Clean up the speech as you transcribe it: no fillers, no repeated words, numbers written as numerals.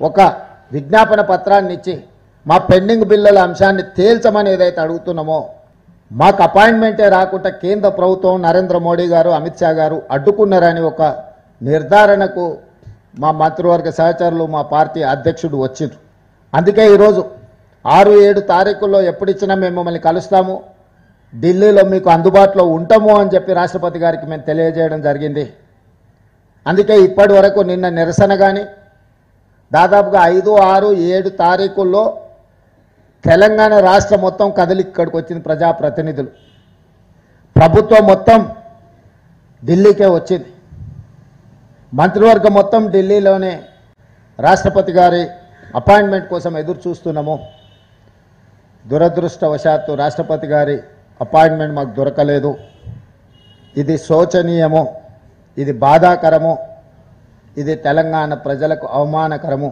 ఒక విజ్ఞాపన పత్రాన్ని ఇచ్చి మా పెండింగ్ బిల్లుల అంశాన్ని తేల్చమని ఏదైతే అడుగుతున్నామో మాకు అపాయింట్మెంటే రాకుండా కేంద్ర ప్రభుత్వం నరేంద్ర మోడీ గారు అమిత్ షా గారు అడ్డుకున్నారని ఒక నిర్ధారణకు మా మంత్రివర్గ సహచరులు మా పార్టీ అధ్యక్షుడు వచ్చిండ్రు. అందుకే ఈరోజు 6-7 తారీఖుల్లో ఎప్పుడు ఇచ్చినా మేము మిమ్మల్ని కలుస్తాము, ఢిల్లీలో మీకు అందుబాటులో ఉంటాము అని చెప్పి రాష్ట్రపతి గారికి మేము తెలియజేయడం జరిగింది. అందుకే ఇప్పటి వరకు నిన్న నిరసన కానీ దాదాపుగా 5, 6, 7 తారీఖుల్లో తెలంగాణ రాష్ట్రం మొత్తం కదిలి ఇక్కడికి వచ్చింది. ప్రజాప్రతినిధులు ప్రభుత్వం మొత్తం ఢిల్లీకే వచ్చింది. మంత్రివర్గం మొత్తం ఢిల్లీలోనే రాష్ట్రపతి గారి అపాయింట్మెంట్ కోసం ఎదురు చూస్తున్నాము. దురదృష్టవశాత్తు రాష్ట్రపతి గారి అపాయింట్మెంట్ మాకు దొరకలేదు. ఇది శోచనీయము, ఇది బాధాకరము, ఇది తెలంగాణ ప్రజలకు అవమానకరము.